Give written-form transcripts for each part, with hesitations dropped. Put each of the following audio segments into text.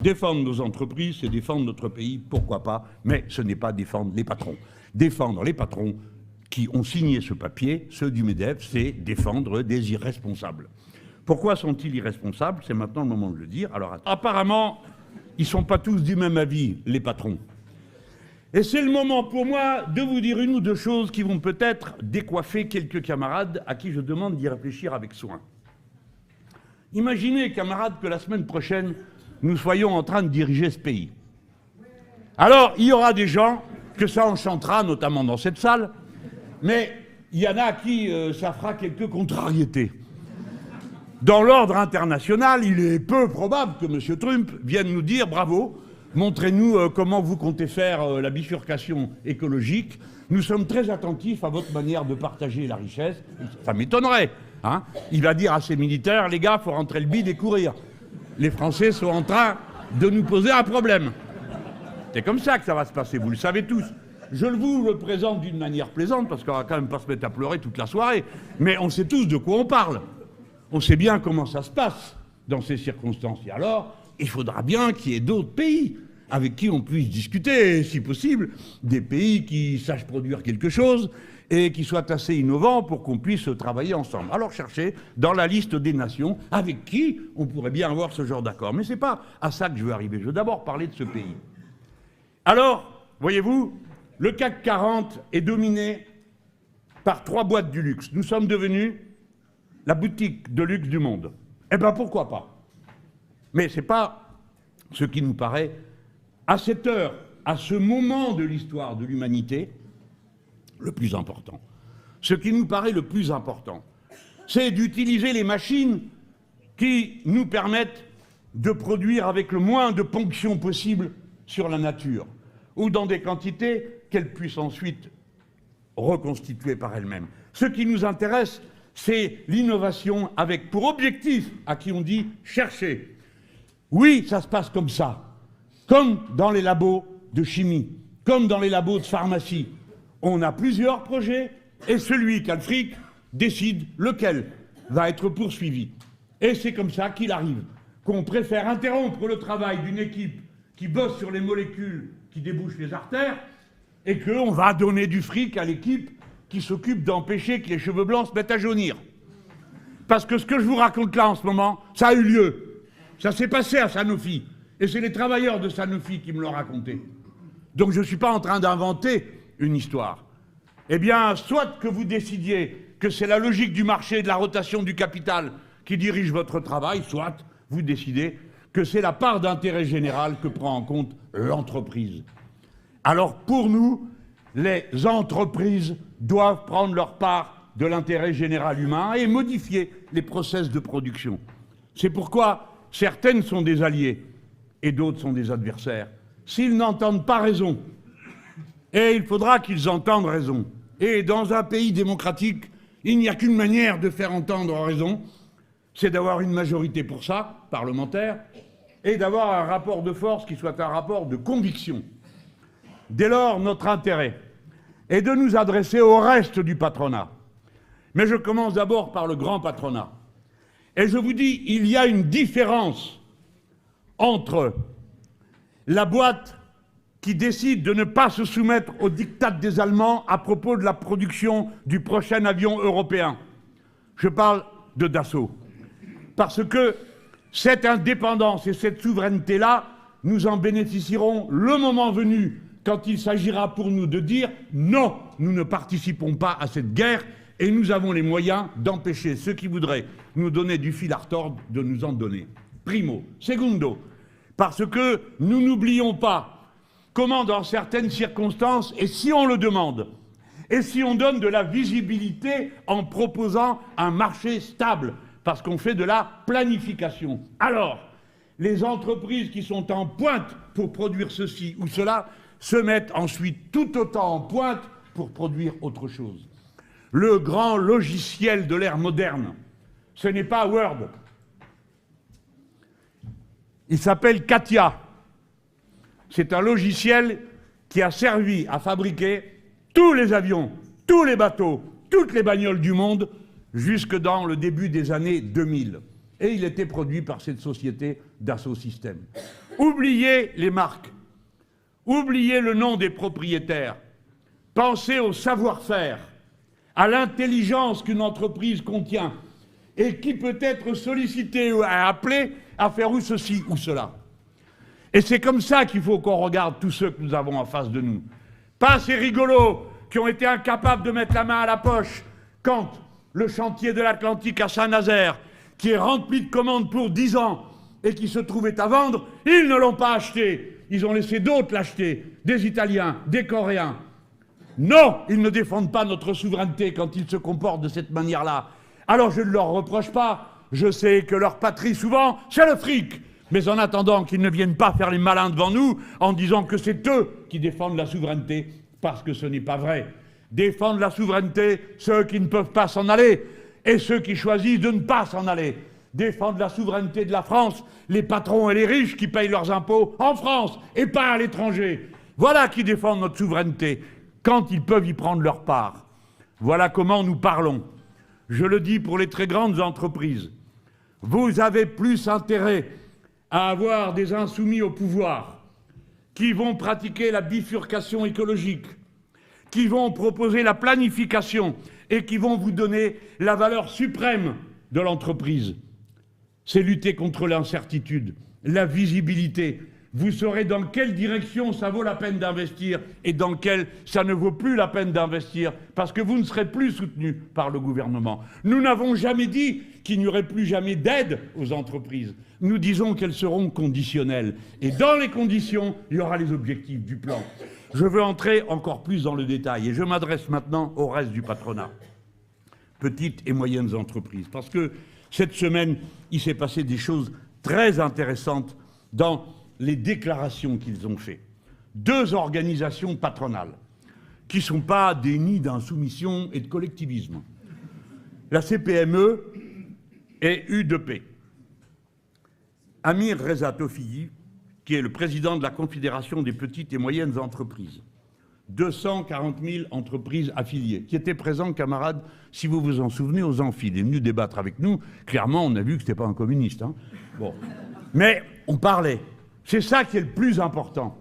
Défendre nos entreprises, c'est défendre notre pays, pourquoi pas, mais ce n'est pas défendre les patrons. Défendre les patrons qui ont signé ce papier, ceux du MEDEF, c'est défendre des irresponsables. Pourquoi sont-ils irresponsables? C'est maintenant le moment de le dire. Alors, apparemment, ils ne sont pas tous du même avis, les patrons. Et c'est le moment pour moi de vous dire une ou deux choses qui vont peut-être décoiffer quelques camarades à qui je demande d'y réfléchir avec soin. Imaginez, camarades, que la semaine prochaine, nous soyons en train de diriger ce pays. Alors, il y aura des gens que ça enchantera, notamment dans cette salle, mais il y en a à qui ça fera quelques contrariétés. Dans l'ordre international, il est peu probable que M. Trump vienne nous dire « Bravo, montrez-nous comment vous comptez faire la bifurcation écologique. Nous sommes très attentifs à votre manière de partager la richesse. » Ça m'étonnerait. Hein, il va dire à ses militaires « Les gars, il faut rentrer le bide et courir. Les Français sont en train de nous poser un problème. » C'est comme ça que ça va se passer, vous le savez tous. Je vous le présente d'une manière plaisante, parce qu'on va quand même pas se mettre à pleurer toute la soirée. Mais on sait tous de quoi on parle. On sait bien comment ça se passe dans ces circonstances. Et alors, il faudra bien qu'il y ait d'autres pays avec qui on puisse discuter, si possible, des pays qui sachent produire quelque chose et qui soient assez innovants pour qu'on puisse travailler ensemble. Alors cherchez dans la liste des nations avec qui on pourrait bien avoir ce genre d'accord. Mais ce n'est pas à ça que je veux arriver. Je veux d'abord parler de ce pays. Alors, voyez-vous, le CAC 40 est dominé par 3 boîtes du luxe. Nous sommes devenus la boutique de luxe du monde. Eh bien, pourquoi pas? Mais ce n'est pas ce qui nous paraît, à cette heure, à ce moment de l'histoire de l'humanité, le plus important. Ce qui nous paraît le plus important, c'est d'utiliser les machines qui nous permettent de produire avec le moins de ponction possible sur la nature, ou dans des quantités qu'elle puisse ensuite reconstituer par elle-même. Ce qui nous intéresse, c'est l'innovation avec pour objectif, à qui on dit chercher. Oui, ça se passe comme ça, comme dans les labos de chimie, comme dans les labos de pharmacie. On a plusieurs projets et celui qui a le fric décide lequel va être poursuivi. Et c'est comme ça qu'il arrive qu'on préfère interrompre le travail d'une équipe qui bosse sur les molécules qui débouchent les artères et qu'on va donner du fric à l'équipe qui s'occupe d'empêcher que les cheveux blancs se mettent à jaunir. Parce que ce que je vous raconte là en ce moment, ça a eu lieu. Ça s'est passé à Sanofi. Et c'est les travailleurs de Sanofi qui me l'ont raconté. Donc je ne suis pas en train d'inventer une histoire. Eh bien, soit que vous décidiez que c'est la logique du marché et de la rotation du capital qui dirige votre travail, soit vous décidez que c'est la part d'intérêt général que prend en compte l'entreprise. Alors pour nous, les entreprises doivent prendre leur part de l'intérêt général humain et modifier les process de production. C'est pourquoi certaines sont des alliés et d'autres sont des adversaires. S'ils n'entendent pas raison, et il faudra qu'ils entendent raison. Et dans un pays démocratique, il n'y a qu'une manière de faire entendre raison, c'est d'avoir une majorité pour ça, parlementaire, et d'avoir un rapport de force qui soit un rapport de conviction. Dès lors, notre intérêt est de nous adresser au reste du patronat. Mais je commence d'abord par le grand patronat. Et je vous dis, il y a une différence entre la boîte qui décide de ne pas se soumettre aux diktats des Allemands à propos de la production du prochain avion européen. Je parle de Dassault. Parce que cette indépendance et cette souveraineté-là, nous en bénéficierons le moment venu, quand il s'agira pour nous de dire « Non, nous ne participons pas à cette guerre et nous avons les moyens d'empêcher ceux qui voudraient nous donner du fil à retordre de nous en donner. » Primo. Secondo, parce que nous n'oublions pas comment, dans certaines circonstances, et si on le demande, et si on donne de la visibilité en proposant un marché stable, parce qu'on fait de la planification, alors les entreprises qui sont en pointe pour produire ceci ou cela se mettent ensuite tout autant en pointe pour produire autre chose. Le grand logiciel de l'ère moderne, ce n'est pas Word. Il s'appelle CATIA. C'est un logiciel qui a servi à fabriquer tous les avions, tous les bateaux, toutes les bagnoles du monde, jusque dans le début des années 2000. Et il était produit par cette société Dassault Systèmes. Oubliez les marques. Oubliez le nom des propriétaires. Pensez au savoir-faire, à l'intelligence qu'une entreprise contient et qui peut être sollicitée ou appelée à faire ou ceci ou cela. Et c'est comme ça qu'il faut qu'on regarde tous ceux que nous avons en face de nous. Pas ces rigolos qui ont été incapables de mettre la main à la poche quand le chantier de l'Atlantique à Saint-Nazaire, qui est rempli de commandes pour 10 ans et qui se trouvait à vendre, ils ne l'ont pas acheté. Ils ont laissé d'autres l'acheter, des Italiens, des Coréens. Non, ils ne défendent pas notre souveraineté quand ils se comportent de cette manière-là. Alors je ne leur reproche pas. Je sais que leur patrie, souvent, c'est le fric. Mais en attendant qu'ils ne viennent pas faire les malins devant nous en disant que c'est eux qui défendent la souveraineté, parce que ce n'est pas vrai. Défendent la souveraineté ceux qui ne peuvent pas s'en aller et ceux qui choisissent de ne pas s'en aller. Défendent la souveraineté de la France, les patrons et les riches qui payent leurs impôts en France et pas à l'étranger. Voilà qui défendent notre souveraineté, quand ils peuvent y prendre leur part. Voilà comment nous parlons. Je le dis pour les très grandes entreprises. Vous avez plus intérêt à avoir des insoumis au pouvoir qui vont pratiquer la bifurcation écologique, qui vont proposer la planification et qui vont vous donner la valeur suprême de l'entreprise. C'est lutter contre l'incertitude, la visibilité. Vous saurez dans quelle direction ça vaut la peine d'investir et dans quelle ça ne vaut plus la peine d'investir parce que vous ne serez plus soutenu par le gouvernement. Nous n'avons jamais dit qu'il n'y aurait plus jamais d'aide aux entreprises. Nous disons qu'elles seront conditionnelles. Et dans les conditions, il y aura les objectifs du plan. Je veux entrer encore plus dans le détail et je m'adresse maintenant au reste du patronat. Petites et moyennes entreprises. Parce que cette semaine, il s'est passé des choses très intéressantes dans les déclarations qu'ils ont faites. 2 organisations patronales qui ne sont pas des nids d'insoumission et de collectivisme. La CPME et U2P. Amir Reza Tofighi, qui est le président de la Confédération des petites et moyennes entreprises. 240 000 entreprises affiliées, qui étaient présents, camarades, si vous vous en souvenez, aux amphis. Il est venu débattre avec nous. Clairement, on a vu que ce n'était pas un communiste. Hein. Bon. Mais on parlait. C'est ça qui est le plus important.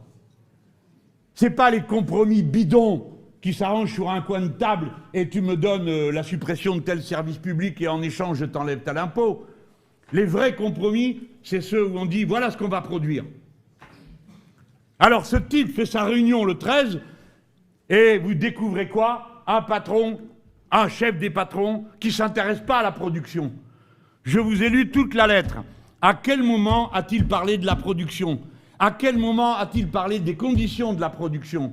Ce n'est pas les compromis bidons qui s'arrangent sur un coin de table et tu me donnes la suppression de tel service public et en échange je t'enlève tel impôt. Les vrais compromis, c'est ceux où on dit voilà ce qu'on va produire. Alors ce type fait sa réunion le 13 et vous découvrez quoi? Un patron, un chef des patrons qui ne s'intéresse pas à la production. Je vous ai lu toute la lettre. À quel moment a-t-il parlé de la production? À quel moment a-t-il parlé des conditions de la production?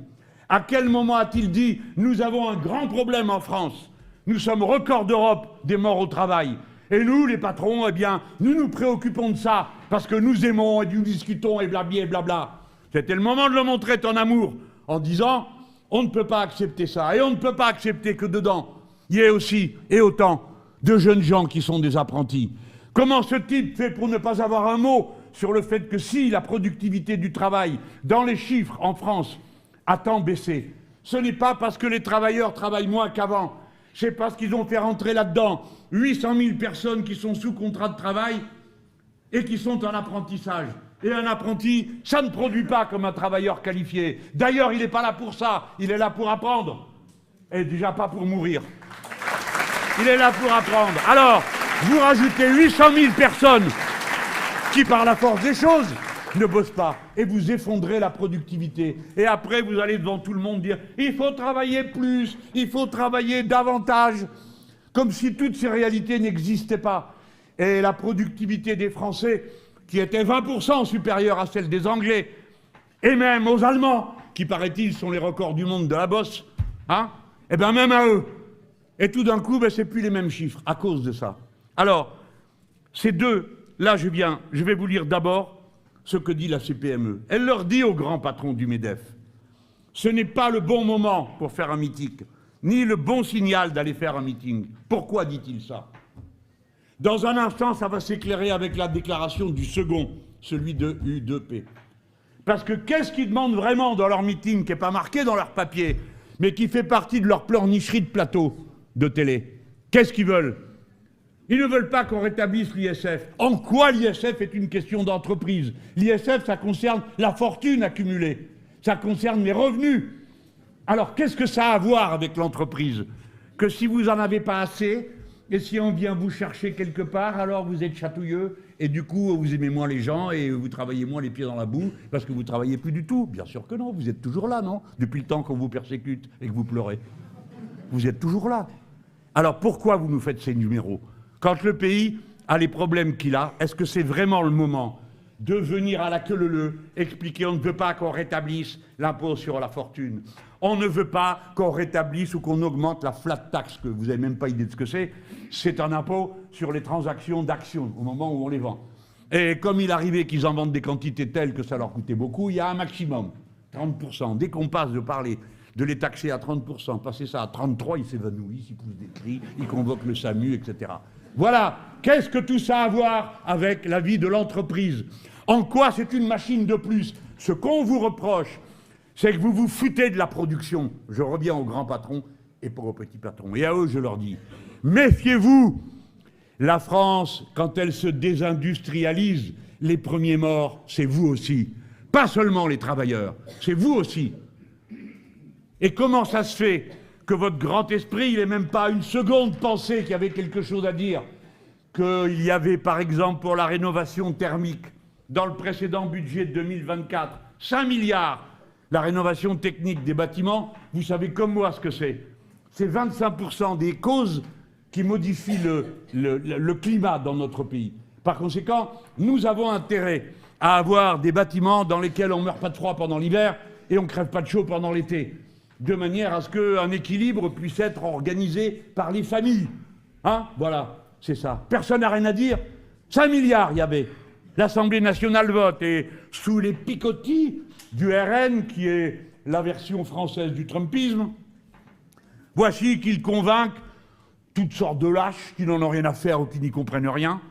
À quel moment a-t-il dit « Nous avons un grand problème en France. Nous sommes record d'Europe des morts au travail. Et nous, les patrons, eh bien, nous nous préoccupons de ça parce que nous aimons et nous discutons et blabla et blabla. » C'était le moment de le montrer ton amour en disant « On ne peut pas accepter ça. Et on ne peut pas accepter que dedans, il y ait aussi et autant de jeunes gens qui sont des apprentis. » Comment ce type fait pour ne pas avoir un mot sur le fait que si la productivité du travail, dans les chiffres en France, a tant baissé, ce n'est pas parce que les travailleurs travaillent moins qu'avant, c'est parce qu'ils ont fait rentrer là-dedans 800 000 personnes qui sont sous contrat de travail et qui sont en apprentissage. Et un apprenti, ça ne produit pas comme un travailleur qualifié. D'ailleurs, il n'est pas là pour ça, il est là pour apprendre. Et déjà pas pour mourir. Il est là pour apprendre. Alors, vous rajoutez 800 000 personnes qui, par la force des choses, ne bossent pas. Et vous effondrez la productivité. Et après, vous allez devant tout le monde dire « Il faut travailler plus, il faut travailler davantage », comme si toutes ces réalités n'existaient pas. Et la productivité des Français, qui était 20% supérieure à celle des Anglais, et même aux Allemands, qui, paraît-il, sont les records du monde de la bosse, hein, et bien même à eux. Et tout d'un coup, ben, c'est plus les mêmes chiffres, à cause de ça. Alors, ces deux, là je vais vous lire d'abord ce que dit la CPME. Elle leur dit aux grands patrons du MEDEF, ce n'est pas le bon moment pour faire un meeting, ni le bon signal d'aller faire un meeting. Pourquoi dit-il ça? Dans un instant, ça va s'éclairer avec la déclaration du second, celui de U2P. Parce que qu'est-ce qu'ils demandent vraiment dans leur meeting, qui n'est pas marqué dans leur papier, mais qui fait partie de leur pleurnicherie de plateau de télé? Qu'est-ce qu'ils veulent? Ils ne veulent pas qu'on rétablisse l'ISF. En quoi l'ISF est une question d'entreprise? L'ISF, ça concerne la fortune accumulée. Ça concerne les revenus. Alors, qu'est-ce que ça a à voir avec l'entreprise? Que si vous n'en avez pas assez, et si on vient vous chercher quelque part, alors vous êtes chatouilleux, et du coup, vous aimez moins les gens, et vous travaillez moins les pieds dans la boue, parce que vous ne travaillez plus du tout. Bien sûr que non, vous êtes toujours là, non? Depuis le temps qu'on vous persécute et que vous pleurez. Vous êtes toujours là. Alors, pourquoi vous nous faites ces numéros? Quand le pays a les problèmes qu'il a, est-ce que c'est vraiment le moment de venir à la queue leu expliquer on ne veut pas qu'on rétablisse l'impôt sur la fortune, on ne veut pas qu'on rétablisse ou qu'on augmente la flat tax, que vous n'avez même pas idée de ce que c'est un impôt sur les transactions d'actions au moment où on les vend. Et comme il arrivait qu'ils en vendent des quantités telles que ça leur coûtait beaucoup, il y a un maximum, 30%. Dès qu'on passe de parler de les taxer à 30%, passer ça à 33%, ils s'évanouissent, ils poussent des cris, ils convoquent le SAMU, etc. Voilà. Qu'est-ce que tout ça a à voir avec la vie de l'entreprise? En quoi c'est une machine de plus? Ce qu'on vous reproche, c'est que vous vous foutez de la production. Je reviens aux grands patrons et pas aux petits patrons. Et à eux, je leur dis, méfiez-vous. La France, quand elle se désindustrialise, les premiers morts, c'est vous aussi. Pas seulement les travailleurs, c'est vous aussi. Et comment ça se fait que votre grand esprit, il n'ait même pas une seconde pensé qu'il y avait quelque chose à dire? Qu'il y avait, par exemple, pour la rénovation thermique, dans le précédent budget de 2024, 5 milliards. La rénovation technique des bâtiments, vous savez comme moi ce que c'est. C'est 25% des causes qui modifient le climat dans notre pays. Par conséquent, nous avons intérêt à avoir des bâtiments dans lesquels on ne meurt pas de froid pendant l'hiver et on ne crève pas de chaud pendant l'été, de manière à ce qu'un équilibre puisse être organisé par les familles. Hein? Voilà, c'est ça. Personne n'a rien à dire. 5 milliards, il y avait. L'Assemblée nationale vote, et sous les picotis du RN, qui est la version française du Trumpisme, voici qu'ils convainquent toutes sortes de lâches qui n'en ont rien à faire ou qui n'y comprennent rien,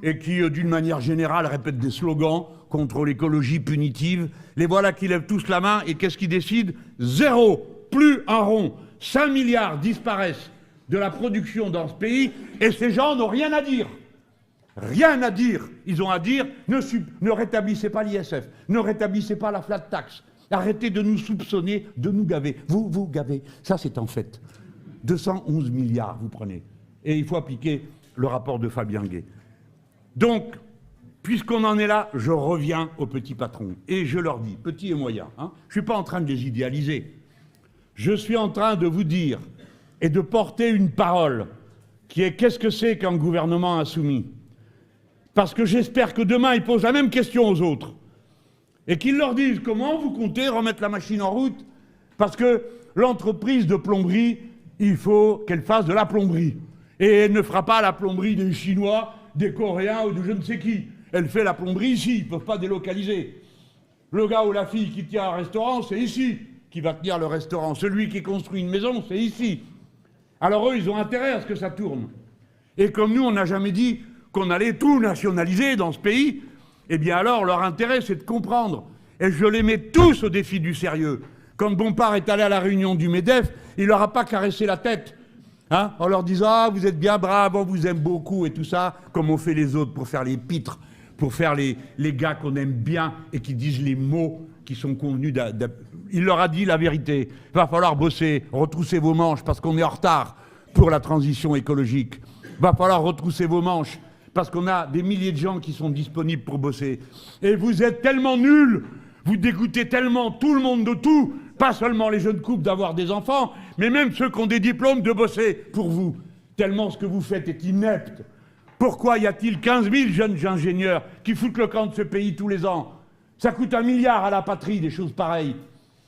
et qui, d'une manière générale, répètent des slogans contre l'écologie punitive. Les voilà qui lèvent tous la main, et qu'est-ce qu'ils décident? Zéro, plus un rond. 5 milliards disparaissent de la production dans ce pays, et ces gens n'ont rien à dire. Rien à dire. Ils ont à dire, ne rétablissez pas l'ISF, ne rétablissez pas la flat tax, arrêtez de nous soupçonner, de nous gaver. Vous gavez. Ça, c'est en fait 211 milliards, vous prenez. Et il faut appliquer le rapport de Fabien Gay. Donc, puisqu'on en est là, je reviens aux petits patrons. Et je leur dis, petits et moyens, hein, je ne suis pas en train de les idéaliser. Je suis en train de vous dire et de porter une parole qui est qu'est-ce que c'est qu'un gouvernement insoumis? Parce que j'espère que demain, ils posent la même question aux autres. Et qu'ils leur disent comment vous comptez remettre la machine en route? Parce que l'entreprise de plomberie, il faut qu'elle fasse de la plomberie. Et elle ne fera pas la plomberie des Chinois, des Coréens ou de je ne sais qui. Elle fait la plomberie ici, ils ne peuvent pas délocaliser. Le gars ou la fille qui tient un restaurant, c'est ici qui va tenir le restaurant. Celui qui construit une maison, c'est ici. Alors eux, ils ont intérêt à ce que ça tourne. Et comme nous, on n'a jamais dit qu'on allait tout nationaliser dans ce pays, eh bien alors leur intérêt c'est de comprendre. Et je les mets tous au défi du sérieux. Quand Bompard est allé à la réunion du MEDEF, il leur a pas caressé la tête, hein, en leur disant « Ah, vous êtes bien braves, on vous aime beaucoup » et tout ça, comme on fait les autres pour faire les pitres, pour faire les gars qu'on aime bien et qui disent les mots qui sont convenus. Il leur a dit la vérité. Il va falloir bosser, retrousser vos manches parce qu'on est en retard pour la transition écologique. Il va falloir retrousser vos manches parce qu'on a des milliers de gens qui sont disponibles pour bosser. Et vous êtes tellement nuls, vous dégoûtez tellement tout le monde de tout, pas seulement les jeunes couples d'avoir des enfants, mais même ceux qui ont des diplômes de bosser pour vous. Tellement ce que vous faites est inepte. Pourquoi y a-t-il 15 000 jeunes ingénieurs qui foutent le camp de ce pays tous les ans? Ça coûte 1 milliard à la patrie, des choses pareilles.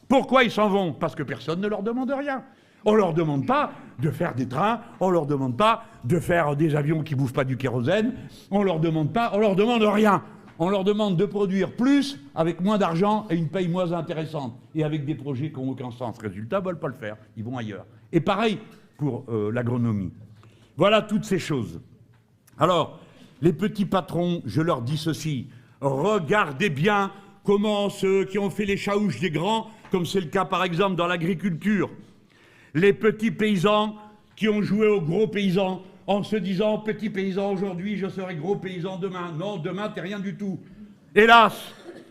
Pourquoi ils s'en vont? Parce que personne ne leur demande rien. On ne leur demande pas de faire des trains, on ne leur demande pas de faire des avions qui ne bouffent pas du kérosène, on ne leur demande rien. On leur demande de produire plus avec moins d'argent et une paye moins intéressante et avec des projets qui n'ont aucun sens. Résultat, ils ne veulent pas le faire, ils vont ailleurs. Et pareil pour l'agronomie. Voilà toutes ces choses. Alors, les petits patrons, je leur dis ceci, regardez bien comment ceux qui ont fait les chaouches des grands, comme c'est le cas par exemple dans l'agriculture, les petits paysans qui ont joué aux gros paysans en se disant « petit paysan aujourd'hui, je serai gros paysan demain ». Non, demain, t'es rien du tout. Hélas,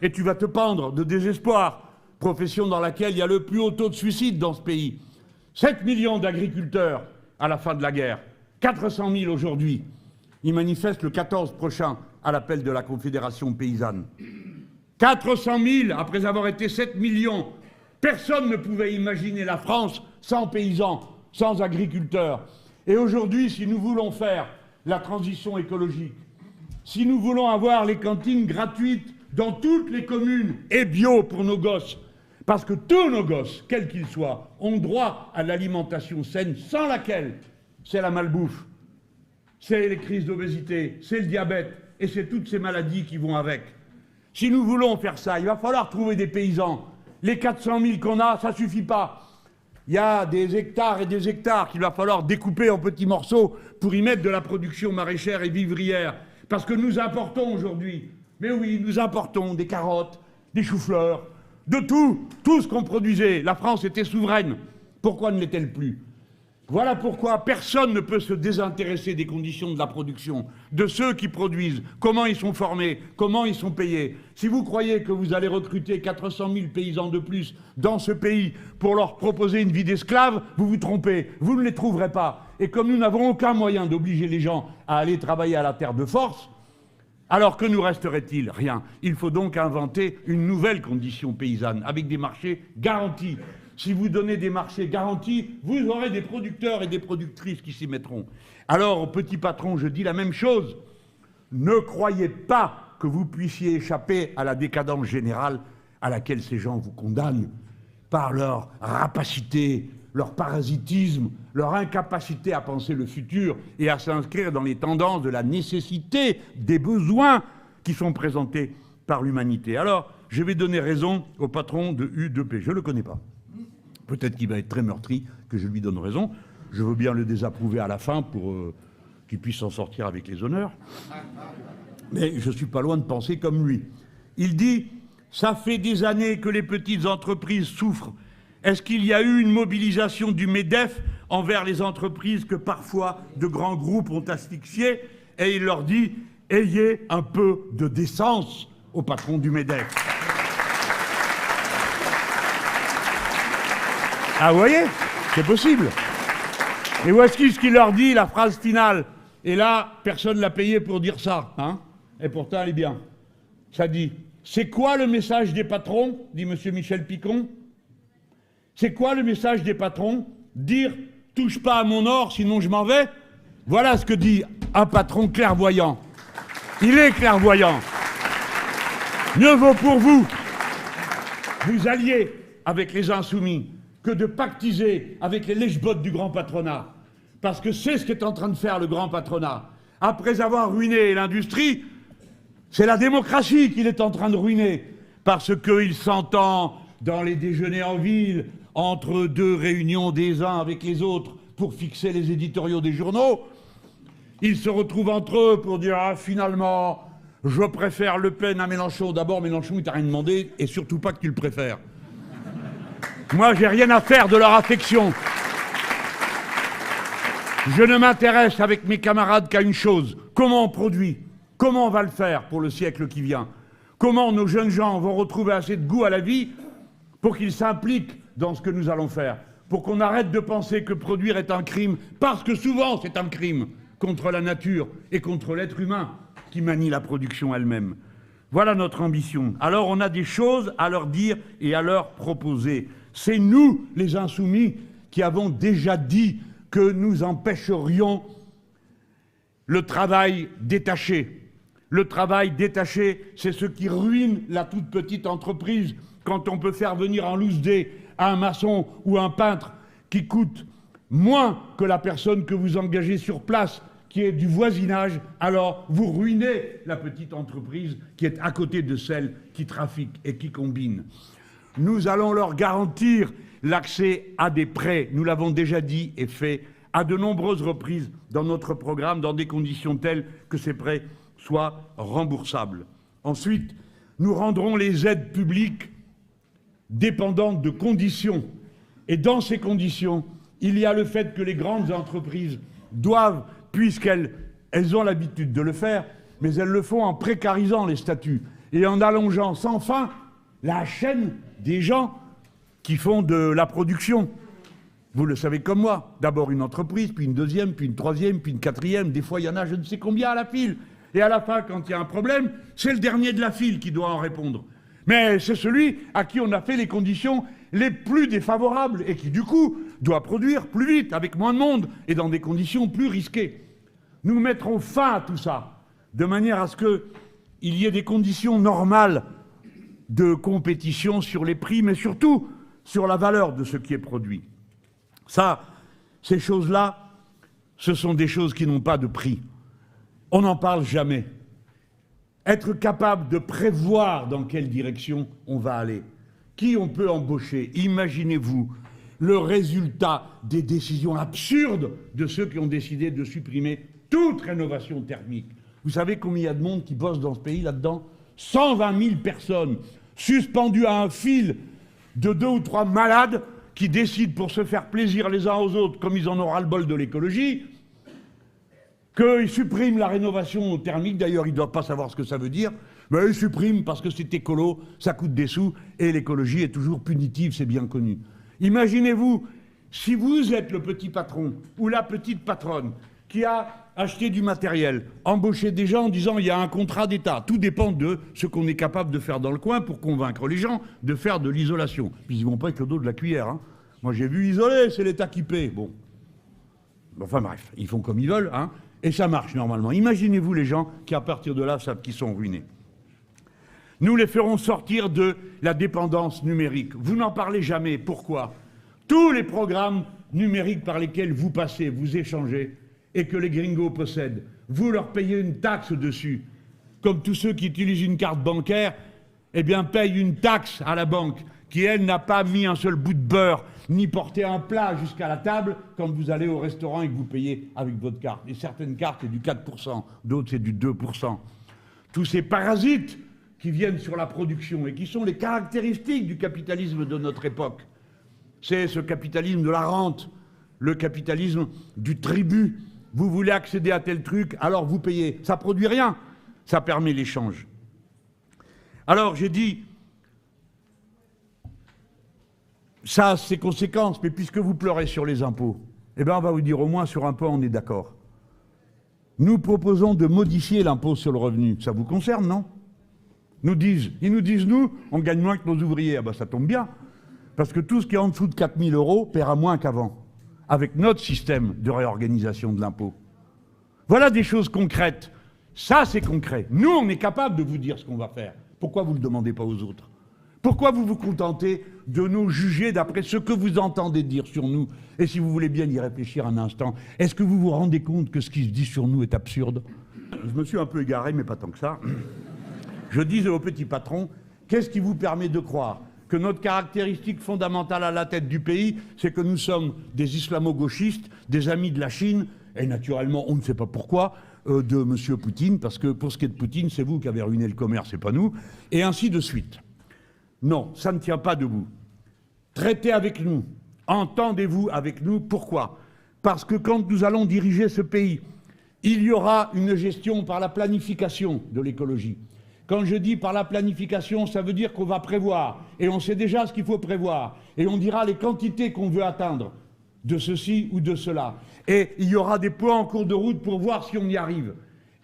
et tu vas te pendre de désespoir, profession dans laquelle il y a le plus haut taux de suicide dans ce pays. 7 millions d'agriculteurs à la fin de la guerre, 400 000 aujourd'hui. Ils manifestent le 14 prochain à l'appel de la Confédération paysanne. 400 000 après avoir été 7 millions. Personne ne pouvait imaginer la France sans paysans, sans agriculteurs. Et aujourd'hui, si nous voulons faire la transition écologique, si nous voulons avoir les cantines gratuites dans toutes les communes et bio pour nos gosses, parce que tous nos gosses, quels qu'ils soient, ont droit à l'alimentation saine, sans laquelle c'est la malbouffe, c'est les crises d'obésité, c'est le diabète, et c'est toutes ces maladies qui vont avec. Si nous voulons faire ça, il va falloir trouver des paysans. Les 400 000 qu'on a, ça ne suffit pas. Il y a des hectares et des hectares qu'il va falloir découper en petits morceaux pour y mettre de la production maraîchère et vivrière. Parce que nous importons aujourd'hui, mais oui, nous importons des carottes, des choux-fleurs, de tout ce qu'on produisait. La France était souveraine. Pourquoi ne l'est-elle plus ? Voilà pourquoi personne ne peut se désintéresser des conditions de la production, de ceux qui produisent, comment ils sont formés, comment ils sont payés. Si vous croyez que vous allez recruter 400 000 paysans de plus dans ce pays pour leur proposer une vie d'esclave, vous vous trompez, vous ne les trouverez pas. Et comme nous n'avons aucun moyen d'obliger les gens à aller travailler à la terre de force, alors que nous resterait-il ? Rien. Il faut donc inventer une nouvelle condition paysanne, avec des marchés garantis. Si vous donnez des marchés garantis, vous aurez des producteurs et des productrices qui s'y mettront. Alors, aux petits patrons, je dis la même chose. Ne croyez pas que vous puissiez échapper à la décadence générale à laquelle ces gens vous condamnent par leur rapacité, leur parasitisme, leur incapacité à penser le futur et à s'inscrire dans les tendances de la nécessité, des besoins qui sont présentés par l'humanité. Alors, je vais donner raison au patron de U2P. Je ne le connais pas. Peut-être qu'il va être très meurtri, que je lui donne raison. Je veux bien le désapprouver à la fin pour qu'il puisse s'en sortir avec les honneurs. Mais je ne suis pas loin de penser comme lui. Il dit « Ça fait des années que les petites entreprises souffrent. Est-ce qu'il y a eu une mobilisation du MEDEF envers les entreprises que parfois de grands groupes ont asphyxiées ?» Et il leur dit « Ayez un peu de décence au patron du MEDEF. » Ah, vous voyez, c'est possible. Et voici ce qu'il leur dit, la phrase finale. Et là, personne ne l'a payé pour dire ça. Hein, et pourtant, elle est bien. Ça dit, c'est quoi le message des patrons, dit M. Michel Picon. C'est quoi le message des patrons? Dire, touche pas à mon or, sinon je m'en vais. Voilà ce que dit un patron clairvoyant. Il est clairvoyant. Mieux vaut pour vous, vous allier avec les insoumis, que de pactiser avec les lèche-bottes du grand patronat. Parce que c'est ce qu'est en train de faire le grand patronat. Après avoir ruiné l'industrie, c'est la démocratie qu'il est en train de ruiner. Parce qu'il s'entend dans les déjeuners en ville, entre deux réunions des uns avec les autres, pour fixer les éditoriaux des journaux. Ils se retrouvent entre eux pour dire « Ah, finalement, je préfère Le Pen à Mélenchon. » D'abord, Mélenchon, il t'a rien demandé, et surtout pas que tu le préfères. Moi, j'ai rien à faire de leur affection. Je ne m'intéresse avec mes camarades qu'à une chose. Comment on produit? Comment on va le faire pour le siècle qui vient? Comment nos jeunes gens vont retrouver assez de goût à la vie pour qu'ils s'impliquent dans ce que nous allons faire? Pour qu'on arrête de penser que produire est un crime, parce que souvent c'est un crime contre la nature et contre l'être humain qui manie la production elle-même. Voilà notre ambition. Alors on a des choses à leur dire et à leur proposer. C'est nous, les insoumis, qui avons déjà dit que nous empêcherions le travail détaché. Le travail détaché, c'est ce qui ruine la toute petite entreprise quand on peut faire venir en loose day un maçon ou un peintre qui coûte moins que la personne que vous engagez sur place, qui est du voisinage, alors vous ruinez la petite entreprise qui est à côté de celle qui trafique et qui combine. Nous allons leur garantir l'accès à des prêts, nous l'avons déjà dit et fait à de nombreuses reprises dans notre programme, dans des conditions telles que ces prêts soient remboursables. Ensuite, nous rendrons les aides publiques dépendantes de conditions. Et dans ces conditions, il y a le fait que les grandes entreprises doivent puisqu'elles ont l'habitude de le faire, mais elles le font en précarisant les statuts et en allongeant sans fin la chaîne des gens qui font de la production. Vous le savez comme moi, d'abord une entreprise, puis une deuxième, puis une troisième, puis une quatrième, des fois il y en a je ne sais combien à la file. Et à la fin, quand il y a un problème, c'est le dernier de la file qui doit en répondre. Mais c'est celui à qui on a fait les conditions les plus défavorables et qui, du coup, doit produire plus vite, avec moins de monde et dans des conditions plus risquées. Nous mettrons fin à tout ça, de manière à ce qu'il y ait des conditions normales de compétition sur les prix, mais surtout sur la valeur de ce qui est produit. Ça, ces choses-là, ce sont des choses qui n'ont pas de prix. On n'en parle jamais. Être capable de prévoir dans quelle direction on va aller. Qui on peut embaucher? Imaginez-vous le résultat des décisions absurdes de ceux qui ont décidé de supprimer toute rénovation thermique. Vous savez combien il y a de monde qui bosse dans ce pays là-dedans? 120 000 personnes suspendues à un fil de 2 ou 3 malades qui décident pour se faire plaisir les uns aux autres, comme ils en ont ras-le-bol de l'écologie, qu'ils suppriment la rénovation thermique. D'ailleurs, ils ne doivent pas savoir ce que ça veut dire, mais ils suppriment parce que c'est écolo, ça coûte des sous, et l'écologie est toujours punitive, c'est bien connu. Imaginez-vous, si vous êtes le petit patron ou la petite patronne qui a acheté du matériel, embauché des gens en disant il y a un contrat d'État, tout dépend de ce qu'on est capable de faire dans le coin pour convaincre les gens de faire de l'isolation. Puis ils ne vont pas avec le dos de la cuillère. Hein. Moi j'ai vu isoler, c'est l'État qui paie. Bon. Enfin bref, ils font comme ils veulent, hein. Et ça marche normalement. Imaginez-vous les gens qui, à partir de là, savent qu'ils sont ruinés. Nous les ferons sortir de la dépendance numérique. Vous n'en parlez jamais. Pourquoi? Tous les programmes numériques par lesquels vous passez, vous échangez, et que les gringos possèdent, vous leur payez une taxe dessus. Comme tous ceux qui utilisent une carte bancaire, eh bien, payent une taxe à la banque, qui, elle, n'a pas mis un seul bout de beurre, ni porté un plat jusqu'à la table quand vous allez au restaurant et que vous payez avec votre carte. Et certaines cartes, c'est du 4%, d'autres, c'est du 2%. Tous ces parasites qui viennent sur la production et qui sont les caractéristiques du capitalisme de notre époque. C'est ce capitalisme de la rente, le capitalisme du tribut. Vous voulez accéder à tel truc, alors vous payez. Ça ne produit rien, ça permet l'échange. Alors j'ai dit, ça a ses conséquences, mais puisque vous pleurez sur les impôts, eh bien on va vous dire au moins sur un point on est d'accord. Nous proposons de modifier l'impôt sur le revenu. Ça vous concerne, non? Ils nous disent, nous, on gagne moins que nos ouvriers. Ah ben ça tombe bien, parce que tout ce qui est en dessous de 4 000 € paiera moins qu'avant, avec notre système de réorganisation de l'impôt. Voilà des choses concrètes. Ça, c'est concret. Nous, on est capable de vous dire ce qu'on va faire. Pourquoi vous ne le demandez pas aux autres? Pourquoi vous vous contentez de nous juger d'après ce que vous entendez dire sur nous? Et si vous voulez bien y réfléchir un instant, est-ce que vous vous rendez compte que ce qui se dit sur nous est absurde? Je me suis un peu égaré, mais pas tant que ça. Je disais au petit patron, qu'est-ce qui vous permet de croire que notre caractéristique fondamentale à la tête du pays, c'est que nous sommes des islamo-gauchistes, des amis de la Chine, et naturellement, on ne sait pas pourquoi, de M. Poutine, parce que pour ce qui est de Poutine, c'est vous qui avez ruiné le commerce, c'est pas nous, et ainsi de suite. Non, ça ne tient pas debout. Traitez avec nous, entendez-vous avec nous, pourquoi? Parce que quand nous allons diriger ce pays, il y aura une gestion par la planification de l'écologie. Quand je dis par la planification, ça veut dire qu'on va prévoir, et on sait déjà ce qu'il faut prévoir, et on dira les quantités qu'on veut atteindre, de ceci ou de cela. Et il y aura des points en cours de route pour voir si on y arrive.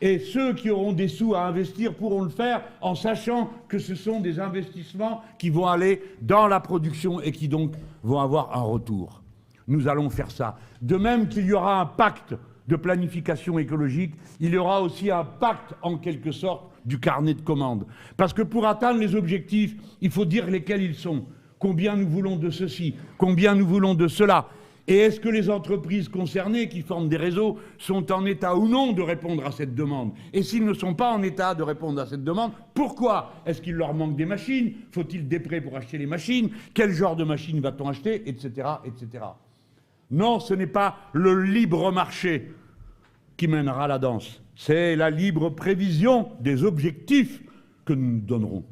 Et ceux qui auront des sous à investir pourront le faire en sachant que ce sont des investissements qui vont aller dans la production et qui donc vont avoir un retour. Nous allons faire ça. De même qu'il y aura un pacte de planification écologique, il y aura aussi un pacte, en quelque sorte, du carnet de commandes. Parce que pour atteindre les objectifs, il faut dire lesquels ils sont. Combien nous voulons de ceci, combien nous voulons de cela. Et est-ce que les entreprises concernées qui forment des réseaux sont en état ou non de répondre à cette demande? Et s'ils ne sont pas en état de répondre à cette demande, pourquoi? Est-ce qu'il leur manque des machines? Faut-il des prêts pour acheter les machines? Quel genre de machines va-t-on acheter? Etc., etc. Non, ce n'est pas le libre marché qui mènera la danse. C'est la libre prévision des objectifs que nous nous donnerons.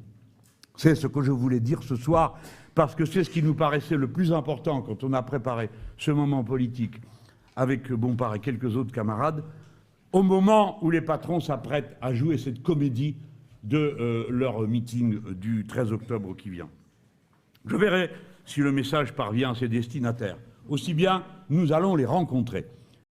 C'est ce que je voulais dire ce soir, parce que c'est ce qui nous paraissait le plus important quand on a préparé ce moment politique avec Bompard et quelques autres camarades, au moment où les patrons s'apprêtent à jouer cette comédie de leur meeting du 13 octobre qui vient. Je verrai si le message parvient à ses destinataires. Aussi bien, nous allons les rencontrer.